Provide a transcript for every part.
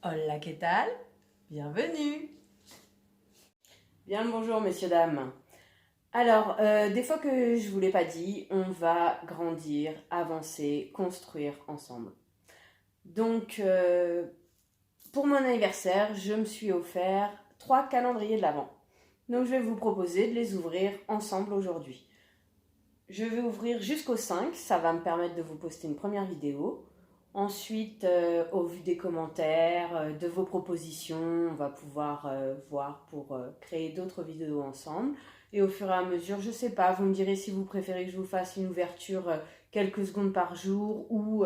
Hola, ¿qué tal? Bienvenue. Bien le bonjour, messieurs, dames. Alors, des fois que je vous l'ai pas dit, on va grandir, avancer, construire ensemble. Donc, pour mon anniversaire, je me suis offert 3 calendriers de l'Avent. Donc, je vais vous proposer de les ouvrir ensemble aujourd'hui. Je vais ouvrir jusqu'au 5, ça va me permettre de vous poster une première vidéo. Ensuite, au vu des commentaires, de vos propositions, on va pouvoir voir pour créer d'autres vidéos ensemble. Et au fur et à mesure, je sais pas, vous me direz si vous préférez que je vous fasse une ouverture quelques secondes par jour ou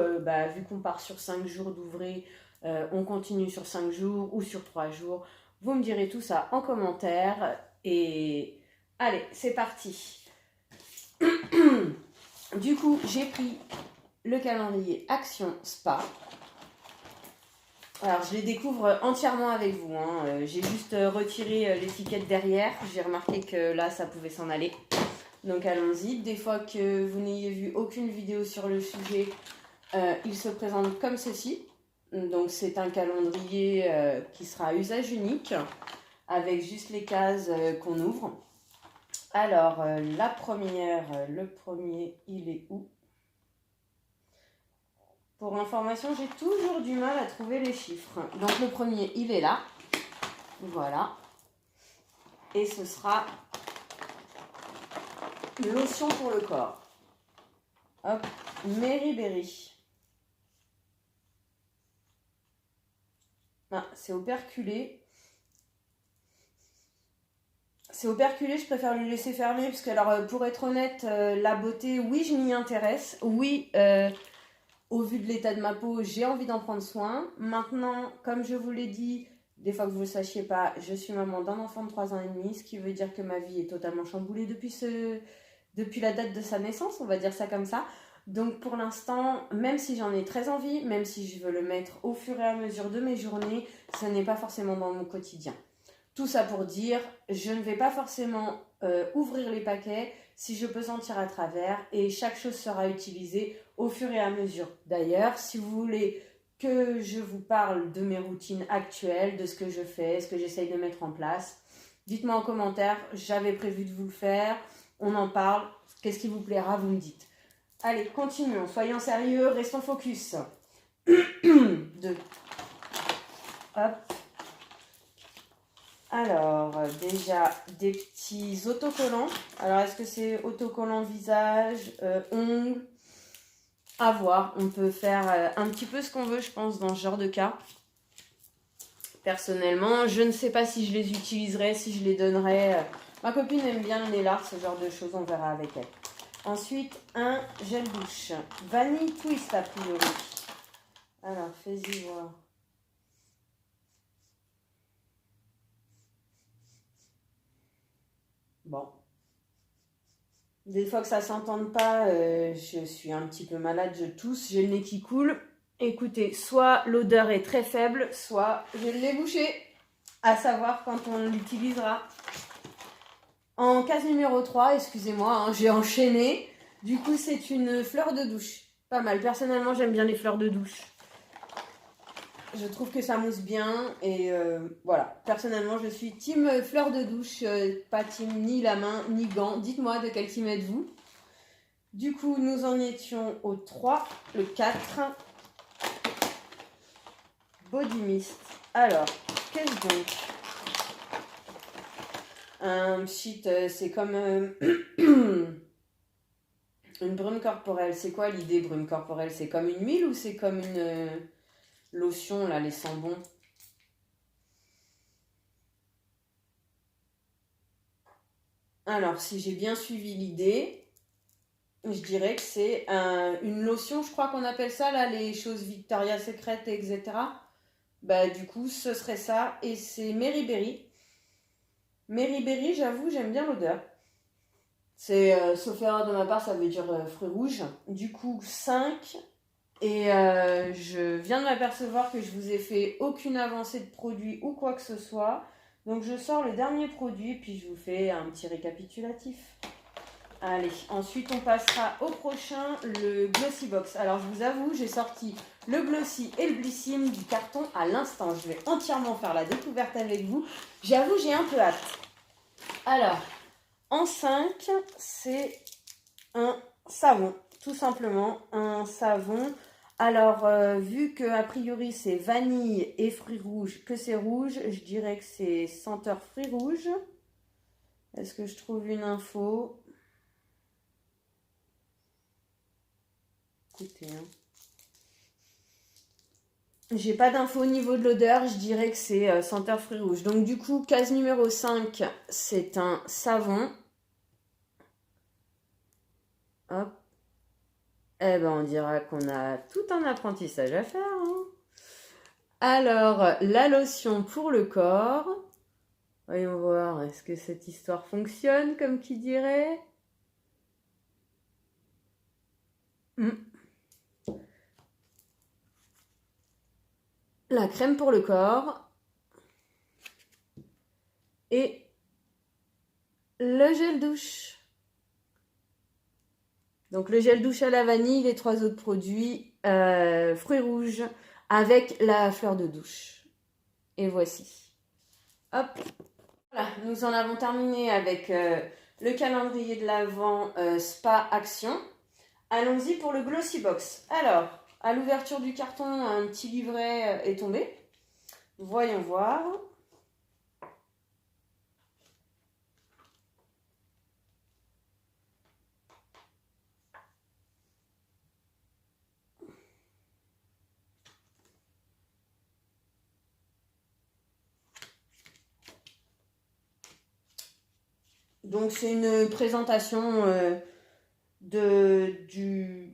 vu qu'on part sur 5 jours d'ouvrir, on continue sur 5 jours ou sur 3 jours. Vous me direz tout ça en commentaire et allez, c'est parti. Du coup, j'ai pris le calendrier Action Spa. Alors, je les découvre entièrement avec vous. J'ai juste retiré l'étiquette derrière. J'ai remarqué que là, ça pouvait s'en aller. Donc, allons-y. Des fois que vous n'ayez vu aucune vidéo sur le sujet, il se présente comme ceci. Donc, c'est un calendrier qui sera à usage unique, avec juste les cases qu'on ouvre. Alors, la première, le premier, il est où ? Pour information, j'ai toujours du mal à trouver les chiffres. Donc le premier, il est là. Voilà. Et ce sera lotion pour le corps. Hop, Mary Berry. Ah, c'est operculé. C'est operculé, je préfère le laisser fermer parce que, alors, pour être honnête, la beauté, oui, je m'y intéresse. Oui, au vu de l'état de ma peau, j'ai envie d'en prendre soin. Maintenant, comme je vous l'ai dit, des fois que vous ne le sachiez pas, je suis maman d'un enfant de 3 ans et demi, ce qui veut dire que ma vie est totalement chamboulée depuis la date de sa naissance, on va dire ça comme ça. Donc pour l'instant, même si j'en ai très envie, même si je veux le mettre au fur et à mesure de mes journées, ce n'est pas forcément dans mon quotidien. Tout ça pour dire, je ne vais pas forcément ouvrir les paquets si je peux sentir à travers et chaque chose sera utilisée au fur et à mesure. D'ailleurs, si vous voulez que je vous parle de mes routines actuelles, de ce que je fais, ce que j'essaye de mettre en place, dites-moi en commentaire, j'avais prévu de vous le faire, on en parle, qu'est-ce qui vous plaira, vous me dites. Allez, continuons, soyons sérieux, restons focus. 2. Hop. Alors, déjà, des petits autocollants. Alors, est-ce que c'est autocollant visage, ongles ? À voir. On peut faire un petit peu ce qu'on veut, je pense, dans ce genre de cas. Personnellement, je ne sais pas si je les utiliserai, si je les donnerai. Ma copine aime bien le nail art, ce genre de choses, on verra avec elle. Ensuite, un gel douche. Vanille twist, a priori. Alors, fais-y voir. Bon. Des fois que ça ne s'entende pas, je suis un petit peu malade, je tousse, j'ai le nez qui coule. Écoutez, soit l'odeur est très faible, soit je l'ai bouché, à savoir quand on l'utilisera. En case numéro 3, excusez-moi, j'ai enchaîné. Du coup, c'est une fleur de douche. Pas mal. Personnellement, j'aime bien les fleurs de douche. Je trouve que ça mousse bien et voilà. Personnellement, je suis team fleur de douche, pas team ni la main ni gants. Dites-moi de quel team êtes-vous. Du coup, nous en étions au 3, le 4. Body mist. Alors, qu'est-ce donc ? Un shit, c'est comme une brume corporelle. C'est quoi l'idée brume corporelle ? C'est comme une huile ou c'est comme une lotion, là, les sambons ? Alors, si j'ai bien suivi l'idée, je dirais que c'est une lotion, je crois qu'on appelle ça, là, les choses Victoria's Secret, etc. Bah, du coup, ce serait ça. Et c'est Mary Berry. Mary Berry, j'avoue, j'aime bien l'odeur. C'est, sauf erreur de ma part, ça veut dire fruits rouges. Du coup, 5. Et je viens de m'apercevoir que je vous ai fait aucune avancée de produit ou quoi que ce soit. Donc je sors le dernier produit, puis je vous fais un petit récapitulatif. Allez, ensuite on passera au prochain, le Glossy Box. Alors je vous avoue, j'ai sorti le Glossy et le Blissim du carton à l'instant. Je vais entièrement faire la découverte avec vous. J'avoue, j'ai un peu hâte. Alors, en 5, c'est un savon, tout simplement, un savon. Alors, vu que a priori c'est vanille et fruits rouges, que c'est rouge, je dirais que c'est senteur fruits rouges. Est-ce que je trouve une info? Écoutez, hein. J'ai pas d'info au niveau de l'odeur, je dirais que c'est senteur fruits rouges. Donc du coup, case numéro 5, c'est un savon. Hop. Eh ben, on dira qu'on a tout un apprentissage à faire, hein. Alors, la lotion pour le corps. Voyons voir, est-ce que cette histoire fonctionne, comme qui dirait? La crème pour le corps. Et le gel douche. Donc le gel douche à la vanille, les 3 autres produits, fruits rouges avec la fleur de douche. Et voici. Hop. Voilà, nous en avons terminé avec le calendrier de l'Avent Spa Action. Allons-y pour le Glossy Box. Alors, à l'ouverture du carton, un petit livret est tombé. Voyons voir. Donc c'est une présentation du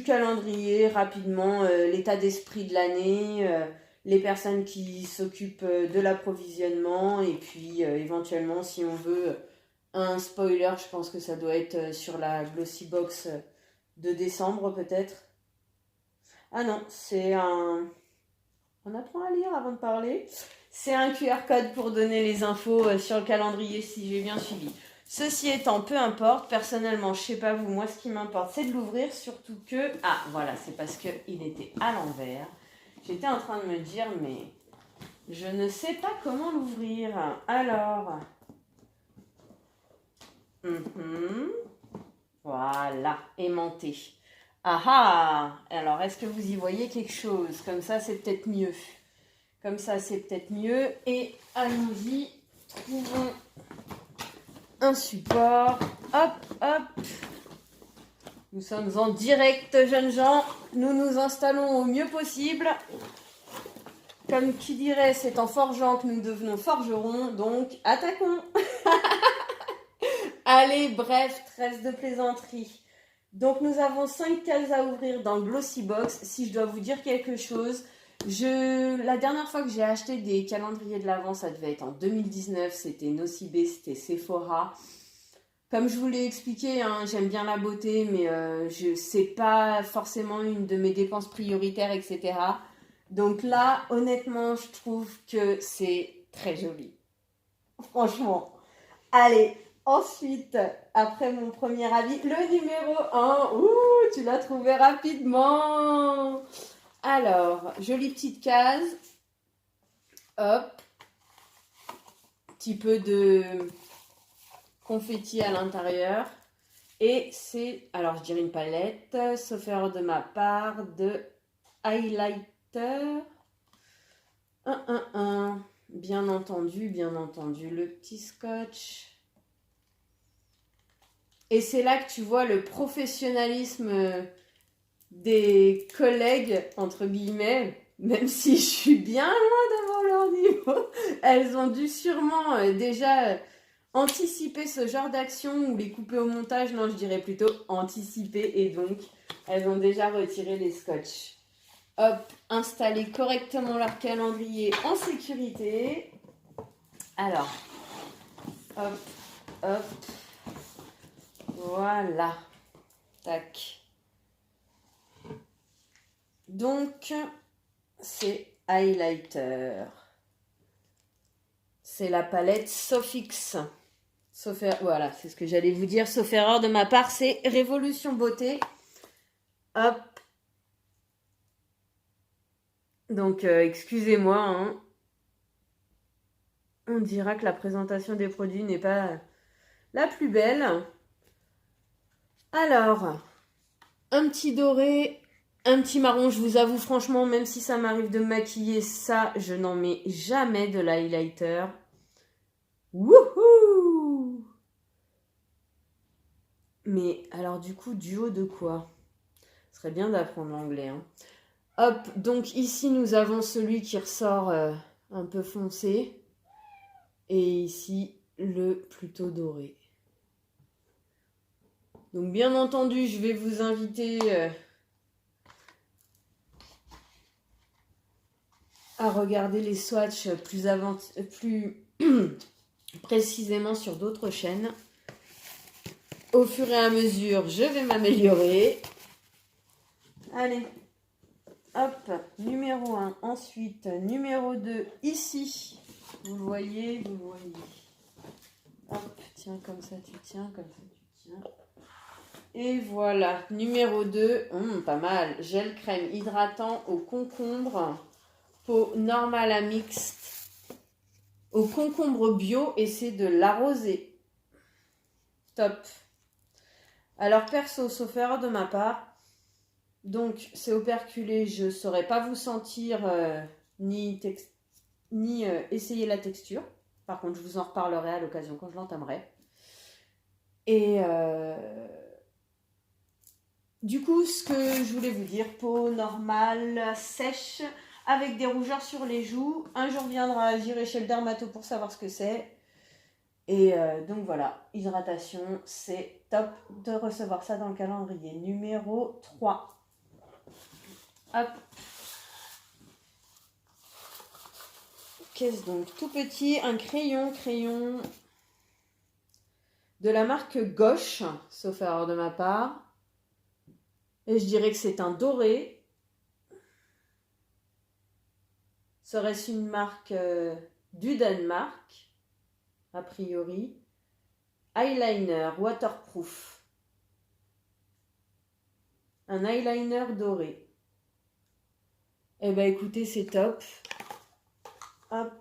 calendrier rapidement, l'état d'esprit de l'année, les personnes qui s'occupent de l'approvisionnement et puis éventuellement si on veut un spoiler, je pense que ça doit être sur la Glossy Box de décembre peut-être. Ah non, c'est un... On apprend à lire avant de parler. C'est un QR code pour donner les infos sur le calendrier si j'ai bien suivi. Ceci étant, peu importe, personnellement, je sais pas vous, moi ce qui m'importe c'est de l'ouvrir, surtout que... Ah voilà, c'est parce qu'il était à l'envers. J'étais en train de me dire, mais je ne sais pas comment l'ouvrir. Alors... Voilà, aimanté. Ah ah! Alors, est-ce que vous y voyez quelque chose? Comme ça, c'est peut-être mieux. Comme ça, c'est peut-être mieux. Et allons-y, trouvons un support. Hop, hop. Nous sommes en direct, jeunes gens. Nous nous installons au mieux possible. Comme qui dirait, c'est en forgeant que nous devenons forgerons. Donc, attaquons. Allez, bref, trêve de plaisanterie. Donc, nous avons 5 cases à ouvrir dans le Glossy Box. Si je dois vous dire quelque chose... La dernière fois que j'ai acheté des calendriers de l'Avent, ça devait être en 2019, c'était Nocibé, c'était Sephora. Comme je vous l'ai expliqué, hein, j'aime bien la beauté, mais c'est pas forcément une de mes dépenses prioritaires, etc. Donc là, honnêtement, je trouve que c'est très joli. Franchement. Allez, ensuite, après mon premier avis, le numéro 1. Ouh, tu l'as trouvé rapidement. Alors, jolie petite case. Hop. Petit peu de confetti à l'intérieur. Et c'est, alors je dirais une palette, sauf erreur de ma part, de highlighter. Bien entendu, le petit scotch. Et c'est là que tu vois le professionnalisme des collègues, entre guillemets, même si je suis bien loin d'avoir leur niveau. Elles ont dû sûrement déjà anticiper ce genre d'action ou les couper au montage. Non, je dirais plutôt anticiper. Et donc, elles ont déjà retiré les scotch. Hop, installer correctement leur calendrier en sécurité. Alors, hop, hop. Voilà. Tac. Donc, c'est highlighter. C'est la palette Sofix. Voilà, c'est ce que j'allais vous dire. Sauf erreur de ma part, c'est Révolution Beauté. Hop. Donc, excusez-moi, hein. On dira que la présentation des produits n'est pas la plus belle. Alors, un petit doré, un petit marron. Je vous avoue franchement, même si ça m'arrive de maquiller ça, je n'en mets jamais de l'highlighter. Wouhou! Mais alors du coup, duo de quoi? Ce serait bien d'apprendre l'anglais, hein. Hop, donc ici nous avons celui qui ressort un peu foncé. Et ici, le plutôt doré. Donc bien entendu, je vais vous inviter à regarder les swatchs plus précisément sur d'autres chaînes. Au fur et à mesure, je vais m'améliorer. Allez, hop, numéro 1. Ensuite, numéro 2, ici. Vous le voyez, vous le voyez. Hop, tiens, comme ça tu tiens, comme ça tu tiens. Et voilà, numéro 2, pas mal. Gel crème hydratant au concombre. Peau normale à mixte. Au concombre bio et c'est de la rosée. Top. Alors perso, sauf erreur de ma part. Donc c'est operculé, je ne saurais pas vous sentir ni essayer la texture. Par contre, je vous en reparlerai à l'occasion quand je l'entamerai. Et du coup, ce que je voulais vous dire, peau normale, sèche, avec des rougeurs sur les joues. Un jour viendra, j'irai chez le dermato pour savoir ce que c'est. Et donc voilà, hydratation, c'est top de recevoir ça dans le calendrier. Numéro 3. Hop. Qu'est-ce donc? Tout petit, un crayon de la marque Gauche, sauf erreur de ma part. Et je dirais que c'est un doré. Serait-ce une marque du Danemark, a priori. Eyeliner, waterproof. Un eyeliner doré. Eh ben écoutez, c'est top. Hop.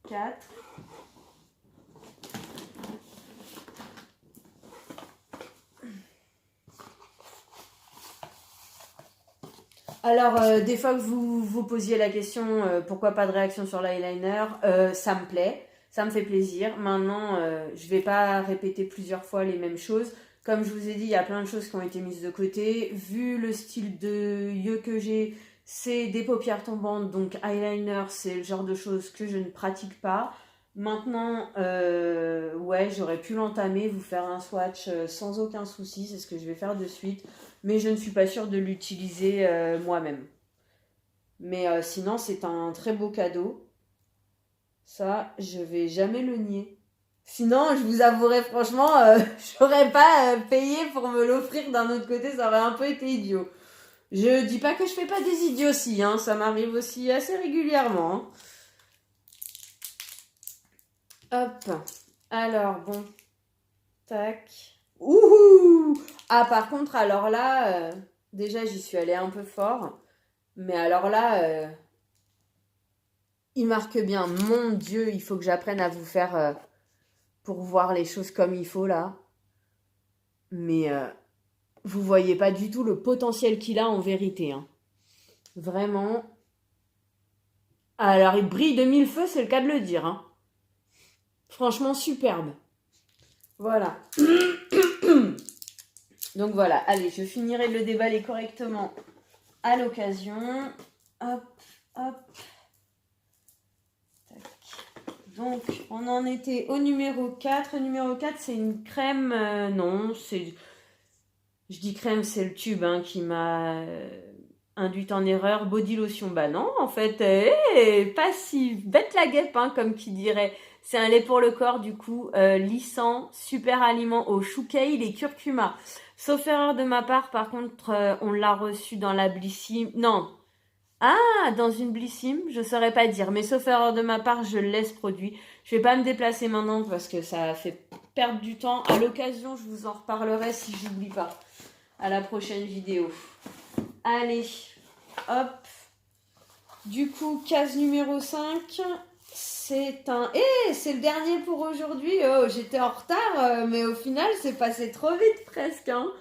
4. Alors, des fois que vous vous posiez la question pourquoi pas de réaction sur l'eyeliner, ça me plaît, ça me fait plaisir. Maintenant, je vais pas répéter plusieurs fois les mêmes choses. Comme je vous ai dit, il y a plein de choses qui ont été mises de côté. Vu le style de yeux que j'ai, c'est des paupières tombantes, donc eyeliner, c'est le genre de choses que je ne pratique pas. Maintenant, ouais, j'aurais pu l'entamer, vous faire un swatch sans aucun souci, c'est ce que je vais faire de suite. Mais je ne suis pas sûre de l'utiliser moi-même. Mais sinon, c'est un très beau cadeau. Ça, je vais jamais le nier. Sinon, je vous avouerai franchement, j'aurais pas payé pour me l'offrir d'un autre côté, ça aurait un peu été idiot. Je dis pas que je fais pas des idioties, hein, ça m'arrive aussi assez régulièrement. Hop, alors bon, tac. Ouhou! Ah, par contre, alors là, déjà, j'y suis allée un peu fort. Mais alors là, il marque bien. Mon Dieu, il faut que j'apprenne à vous faire pour voir les choses comme il faut, là. Mais vous voyez pas du tout le potentiel qu'il a en vérité, hein. Vraiment. Alors, il brille de mille feux, c'est le cas de le dire, hein. Franchement, superbe. Voilà. Donc voilà, allez, je finirai de le déballer correctement à l'occasion. Hop, hop. Tac. Donc, on en était au numéro 4. Le numéro 4, c'est une crème... non, c'est... Je dis crème, c'est le tube hein, qui m'a induite en erreur. Body lotion, bah non, en fait, pas si bête la guêpe, hein, comme qui dirait. C'est un lait pour le corps, du coup, lissant, super aliment au chou kale et curcuma. Sauf erreur de ma part, par contre, on l'a reçu dans la Blissy. Non, Ah, dans une Blissim, je saurais pas dire. Mais sauf erreur de ma part, je laisse produit. Je vais pas me déplacer maintenant parce que ça fait perdre du temps. À l'occasion, je vous en reparlerai si j'oublie pas. À la prochaine vidéo. Allez, hop. Du coup, case numéro 5. C'est un... c'est le dernier pour aujourd'hui. Oh, j'étais en retard, mais au final, c'est passé trop vite presque. Hein.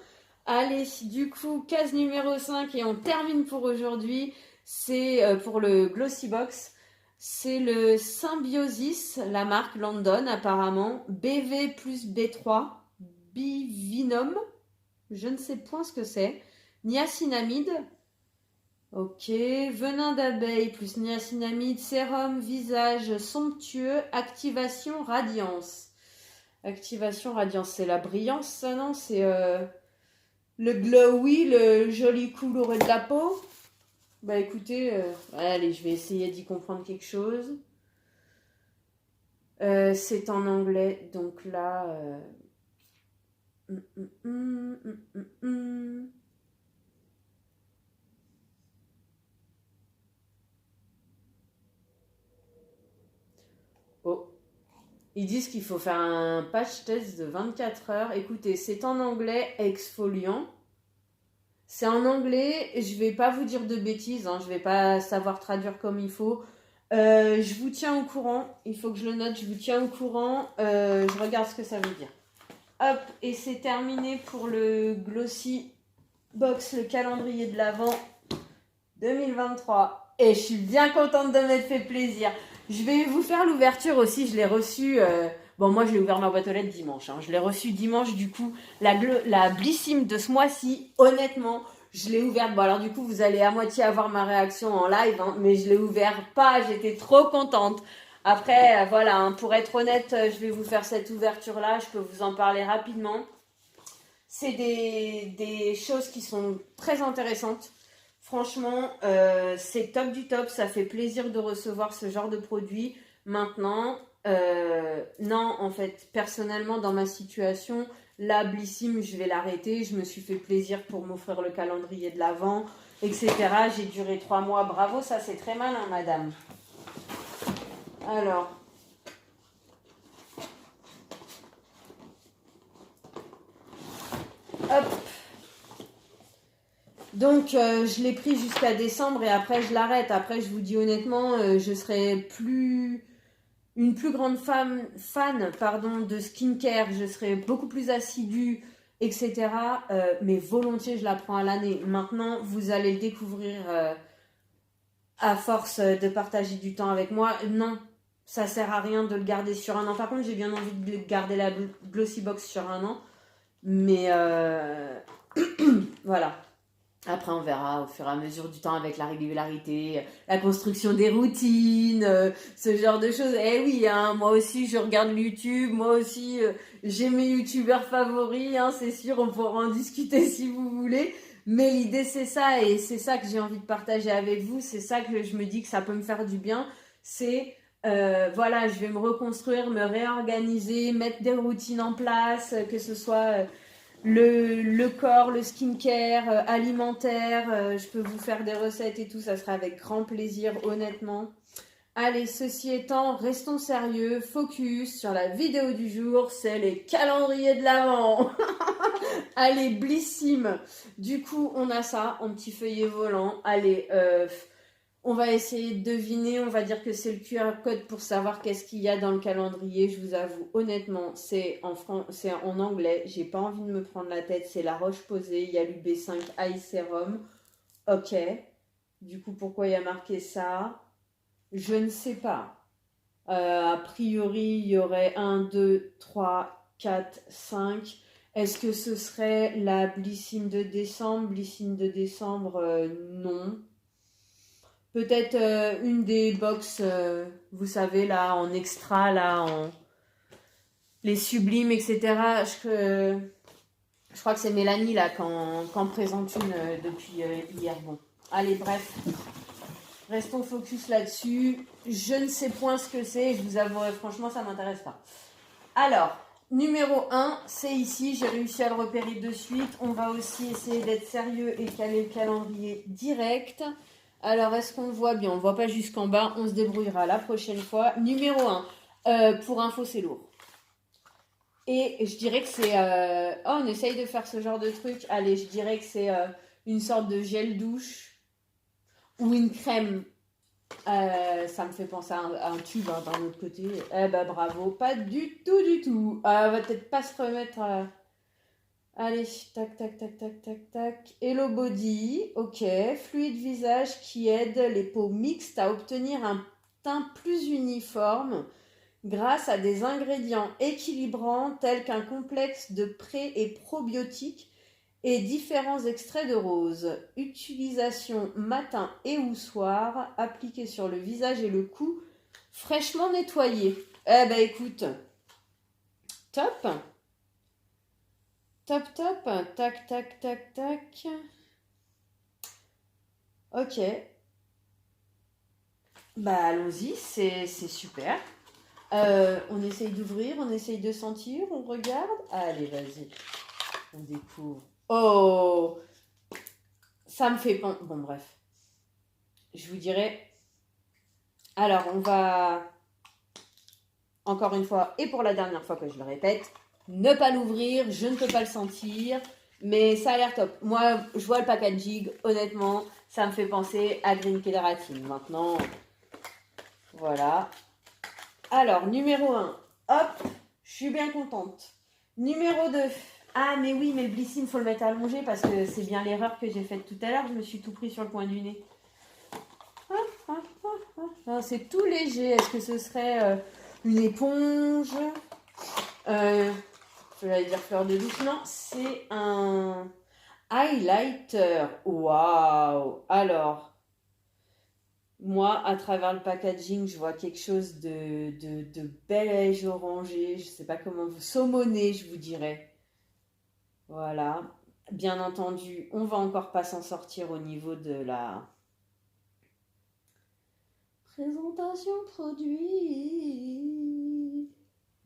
Allez, du coup, case numéro 5 et on termine pour aujourd'hui. C'est pour le Glossy Box. C'est le Symbiosis, la marque London apparemment. BV plus B3, Bivinum. Je ne sais point ce que c'est. Niacinamide. Ok, venin d'abeille plus niacinamide, sérum, visage somptueux, activation, radiance. Activation, radiance, c'est la brillance, ça non? C'est le glowy, le joli coloré de la peau. Bah écoutez, allez, je vais essayer d'y comprendre quelque chose. C'est en anglais, donc là... Oh, ils disent qu'il faut faire un patch test de 24 heures. Écoutez, c'est en anglais, exfoliant. C'est en anglais, je vais pas vous dire de bêtises, hein, je vais pas savoir traduire comme il faut. Je vous tiens au courant, il faut que je le note, je vous tiens au courant, je regarde ce que ça veut dire. Hop, et c'est terminé pour le Glossy Box, le calendrier de l'Avent 2023. Et je suis bien contente de m'être fait plaisir. Je vais vous faire l'ouverture aussi, je l'ai reçu... Bon, moi, je l'ai ouvert ma boîte aux lettres dimanche. Hein. Je l'ai reçu dimanche, du coup, la Blissim de ce mois-ci, honnêtement, je l'ai ouverte. Bon, alors, du coup, vous allez à moitié avoir ma réaction en live, hein, mais je l'ai ouvert pas, j'étais trop contente. Après, voilà, hein, pour être honnête, je vais vous faire cette ouverture-là, je peux vous en parler rapidement. C'est des choses qui sont très intéressantes. Franchement, c'est top du top, ça fait plaisir de recevoir ce genre de produit. Maintenant, non, en fait, personnellement, dans ma situation, la Blissim, je vais l'arrêter. Je me suis fait plaisir pour m'offrir le calendrier de l'Avent, etc. J'ai duré 3 mois. Bravo, ça c'est très malin, madame. Alors. Hop. Donc, je l'ai pris jusqu'à décembre et après, je l'arrête. Après, je vous dis honnêtement, je serai une plus grande fan de skincare. Je serai beaucoup plus assidue, etc. Mais volontiers, je la prends à l'année. Maintenant, vous allez le découvrir à force de partager du temps avec moi. Non, ça sert à rien de le garder sur un an. Par contre, j'ai bien envie de garder la Glossy Box sur un an. Mais voilà. Après, on verra au fur et à mesure du temps avec la régularité, la construction des routines, ce genre de choses. Eh oui, hein, moi aussi, je regarde YouTube. Moi aussi, j'ai mes youtubeurs favoris. Hein, c'est sûr, on pourra en discuter si vous voulez. Mais l'idée, c'est ça. Et c'est ça que j'ai envie de partager avec vous. C'est ça que je me dis que ça peut me faire du bien. C'est, voilà, je vais me reconstruire, me réorganiser, mettre des routines en place, que ce soit... le corps, le skincare, alimentaire, je peux vous faire des recettes et tout, ça sera avec grand plaisir, honnêtement. Allez, ceci étant, restons sérieux, focus sur la vidéo du jour, c'est les calendriers de l'Avent. Allez, Blissim. Du coup, on a ça en petit feuillet volant. Allez, on va essayer de deviner, on va dire que c'est le QR code pour savoir qu'est-ce qu'il y a dans le calendrier. Je vous avoue, honnêtement, c'est en anglais. J'ai pas envie de me prendre la tête. C'est la roche posée. Il y a l'UB5 Eye Serum. Ok. Du coup, pourquoi il y a marqué ça? Je ne sais pas. A priori, il y aurait 1, 2, 3, 4, 5. Est-ce que ce serait la Blissim de décembre? Blissim de décembre, non. Peut-être une des box, vous savez, là, en extra, là, en les sublimes, etc. Je crois que c'est Mélanie, là, qu'en présente une depuis hier. Bon, allez, bref. Restons focus là-dessus. Je ne sais point ce que c'est. Je vous avouerai, franchement, ça ne m'intéresse pas. Alors, numéro 1, c'est ici. J'ai réussi à le repérer de suite. On va aussi essayer d'être sérieux et caler le calendrier direct. Alors, est-ce qu'on le voit bien? On ne voit pas jusqu'en bas. On se débrouillera la prochaine fois. Numéro 1. Pour info, c'est lourd. Et je dirais que c'est... Oh, on essaye de faire ce genre de truc. Allez, je dirais que c'est une sorte de gel douche ou une crème. Ça me fait penser à un tube hein, d'un autre côté. Eh ben bravo. Pas du tout, du tout. On va peut-être pas se remettre... Allez, tac, tac, tac, tac, tac, tac. Hello Body, ok. Fluide visage qui aide les peaux mixtes à obtenir un teint plus uniforme grâce à des ingrédients équilibrants tels qu'un complexe de pré- et probiotiques et différents extraits de rose. Utilisation matin et ou soir, appliqué sur le visage et le cou, fraîchement nettoyé. Eh ben écoute, top. Top, top. Tac, tac, tac, tac. Ok. Bah allons-y, c'est super. On essaye d'ouvrir, on essaye de sentir, on regarde. Allez, vas-y. On découvre. Oh, ça me fait penser. Bon, bref. Je vous dirai. Alors, on va. Encore une fois, et pour la dernière fois que je le répète, ne pas l'ouvrir, je ne peux pas le sentir. Mais ça a l'air top. Moi, je vois le packaging, honnêtement, ça me fait penser à Green Kératine. Maintenant, voilà. Alors, numéro 1. Hop, je suis bien contente. Numéro 2. Ah, mais oui, mais le Blissim, il faut le mettre allongé parce que c'est bien l'erreur que j'ai faite tout à l'heure. Je me suis tout pris sur le coin du nez. C'est tout léger. Est-ce que ce serait une éponge je vais dire fleur de douce. Non, c'est un highlighter. Waouh! Alors, moi, à travers le packaging, je vois quelque chose de beige orangé. Je sais pas comment vous... Saumoné, je vous dirais. Voilà. Bien entendu, on va encore pas s'en sortir au niveau de la présentation produit.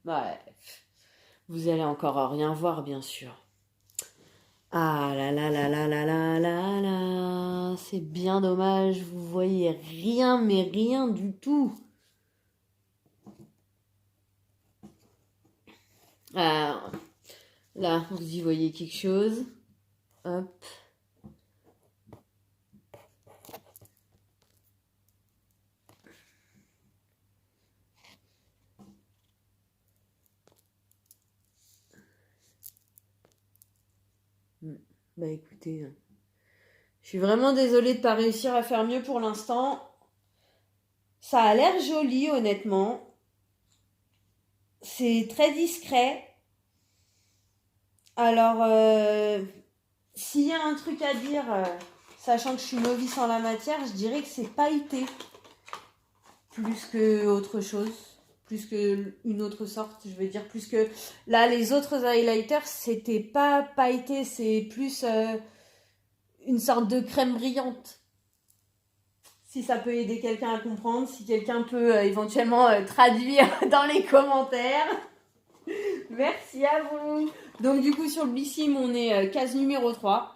Ouais. Vous allez encore rien voir, bien sûr. Ah là là là là là là là là. C'est bien dommage, vous voyez rien, mais rien du tout. Ah, là, vous y voyez quelque chose. Hop. Bah écoutez, je suis vraiment désolée de ne pas réussir à faire mieux pour l'instant. Ça a l'air joli, honnêtement. C'est très discret. Alors, s'il y a un truc à dire, sachant que je suis novice en la matière, je dirais que c'est pailleté. Plus que autre chose. Plus que une autre sorte, je veux dire. Plus que... Là, les autres highlighters, c'était pas pailleté, c'est plus une sorte de crème brillante. Si ça peut aider quelqu'un à comprendre, si quelqu'un peut éventuellement traduire dans les commentaires. Merci à vous. Donc du coup sur le Blissim, on est case numéro 3.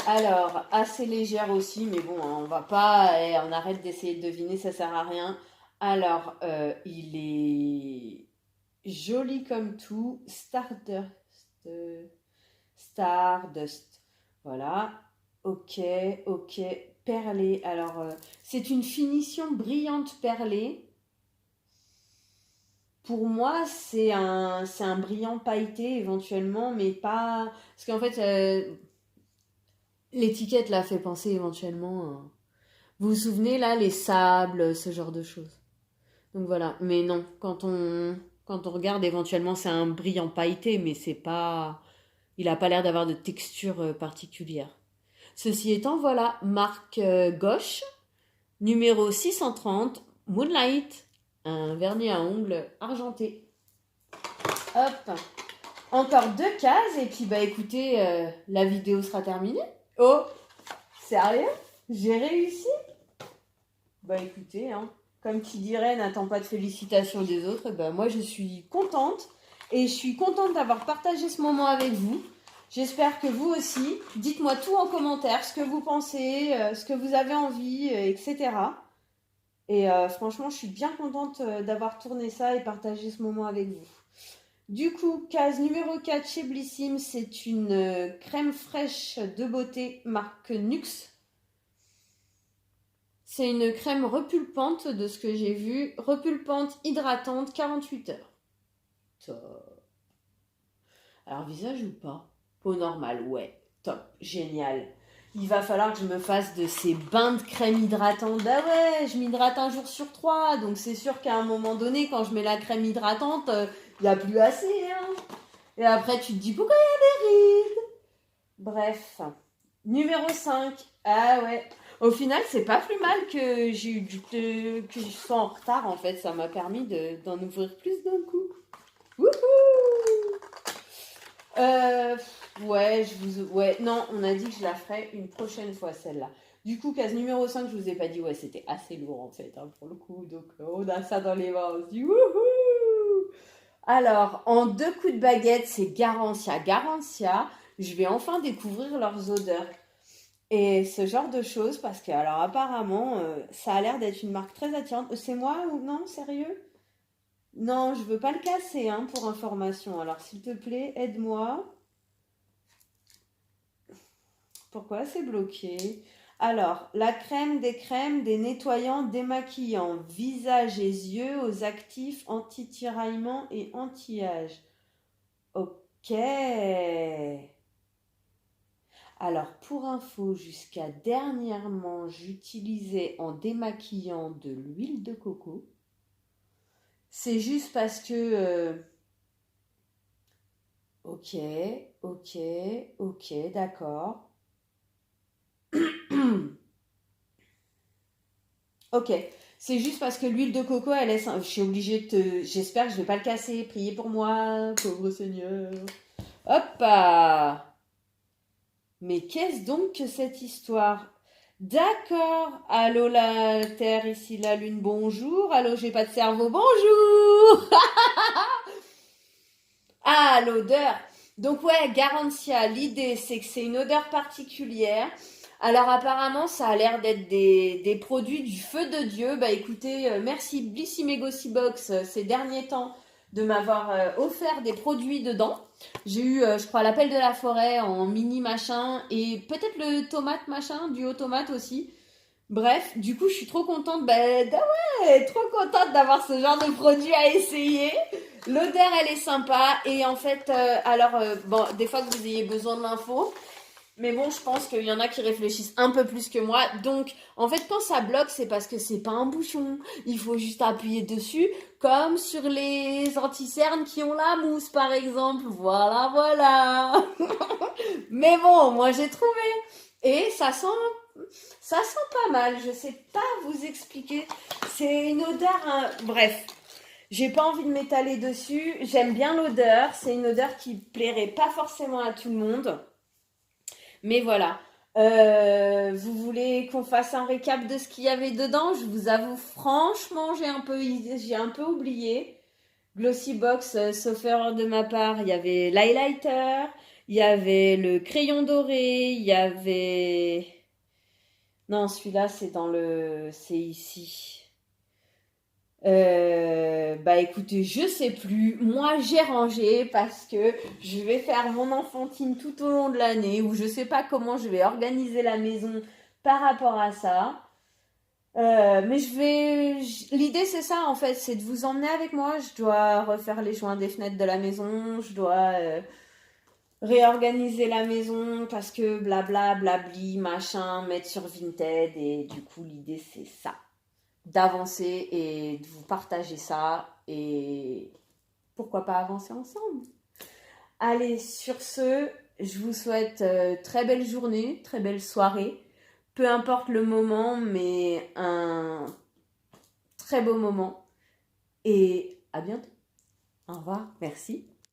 Alors, assez légère aussi, mais bon, hein, on va pas, on arrête d'essayer de deviner, ça sert à rien. Alors, il est joli comme tout, Stardust, voilà, ok, ok, perlé. Alors, c'est une finition brillante perlée. Pour moi, c'est un brillant pailleté éventuellement, mais pas... Parce qu'en fait, l'étiquette là fait penser éventuellement... Vous vous souvenez là, les sables, ce genre de choses. Donc voilà, mais non, quand on regarde éventuellement, c'est un brillant pailleté, mais c'est pas... Il n'a pas l'air d'avoir de texture particulière. Ceci étant, voilà, marque gauche, numéro 630, Moonlight, un vernis à ongles argenté. Hop, encore 2 cases et puis bah écoutez, la vidéo sera terminée. Oh, sérieux? J'ai réussi? Bah écoutez, hein, comme qui dirait, n'attends pas de félicitations des autres, bah moi je suis contente et je suis contente d'avoir partagé ce moment avec vous. J'espère que vous aussi. Dites-moi tout en commentaire, ce que vous pensez, ce que vous avez envie, etc. Et franchement, je suis bien contente d'avoir tourné ça et partagé ce moment avec vous. Du coup, case numéro 4 chez Blissim, c'est une crème fraîche de beauté marque Nuxe. C'est une crème repulpante de ce que j'ai vu. Repulpante, hydratante, 48 heures. Top. Alors, visage ou pas? Peau normale, ouais. Top, génial. Il va falloir que je me fasse de ces bains de crème hydratante. Ah ouais, je m'hydrate un jour sur 3. Donc, c'est sûr qu'à un moment donné, quand je mets la crème hydratante, il n'y a plus assez. Hein. Et après, tu te dis, pourquoi il y a des rides? Bref. Numéro 5. Ah ouais. Au final, c'est pas plus mal que que je sois en retard en fait. Ça m'a permis d'en ouvrir plus d'un coup. Wouhou! Ouais, non, on a dit que je la ferai une prochaine fois celle-là. Du coup, case numéro 5, je vous ai pas dit, ouais, c'était assez lourd en fait, hein, pour le coup. Donc, on a ça dans les mains, on se dit wouhou! Alors, en 2 coups de baguette, c'est Garantia. Garantia, je vais enfin découvrir leurs odeurs. Et ce genre de choses, parce que, alors apparemment, ça a l'air d'être une marque très attirante. C'est moi ou non, sérieux? Non, je veux pas le casser, hein, pour information. Alors, s'il te plaît, aide-moi. Pourquoi c'est bloqué? Alors, la crème des crèmes, des nettoyants démaquillants, visage et yeux aux actifs anti-tiraillement et anti-âge. Ok. Alors, pour info, jusqu'à dernièrement, j'utilisais en démaquillant de l'huile de coco. C'est juste parce que... Ok, ok, ok, d'accord. Ok, c'est juste parce que l'huile de coco, elle est... Je suis obligée de te... J'espère que je vais pas le casser. Priez pour moi, pauvre Seigneur. Hop ah. Mais qu'est-ce donc que cette histoire? D'accord. Allô la Terre, ici la Lune, bonjour. Allô, j'ai pas de cerveau, bonjour. Ah, l'odeur. Donc ouais, Garantia, l'idée c'est que c'est une odeur particulière. Alors apparemment, ça a l'air d'être des produits du feu de Dieu. Bah écoutez, merci Blissimegosibox ces derniers temps de m'avoir offert des produits dedans. J'ai eu, je crois, l'appel de la forêt en mini machin et peut-être le tomate machin, du haut tomate aussi. Bref, du coup, je suis trop contente, trop contente d'avoir ce genre de produit à essayer. L'odeur, elle est sympa. Et en fait, bon, des fois que vous ayez besoin de l'info, mais bon, je pense qu'il y en a qui réfléchissent un peu plus que moi. Donc, en fait, quand ça bloque, c'est parce que c'est pas un bouchon. Il faut juste appuyer dessus, comme sur les anti-cernes qui ont la mousse, par exemple. Voilà, voilà. Mais bon, moi, j'ai trouvé. Et ça sent pas mal. Je sais pas vous expliquer. C'est une odeur, hein. Bref. J'ai pas envie de m'étaler dessus. J'aime bien l'odeur. C'est une odeur qui plairait pas forcément à tout le monde. Mais voilà. Vous voulez qu'on fasse un récap de ce qu'il y avait dedans? Je vous avoue, franchement, j'ai un peu oublié. Glossybox, sauf erreur de ma part, il y avait l'highlighter, il y avait le crayon doré, il y avait... Non, celui-là, c'est ici. Bah écoutez, je sais plus. Moi, j'ai rangé parce que je vais faire mon enfantine tout au long de l'année ou je sais pas comment je vais organiser la maison par rapport à ça. Mais l'idée c'est ça en fait, c'est de vous emmener avec moi. Je dois refaire les joints des fenêtres de la maison, je dois réorganiser la maison parce que blabla, blabli, machin, mettre sur Vinted et du coup l'idée c'est ça d'avancer et de vous partager ça et pourquoi pas avancer ensemble. Allez, sur ce, je vous souhaite très belle journée, très belle soirée, peu importe le moment, mais un très beau moment et à bientôt. Au revoir, merci.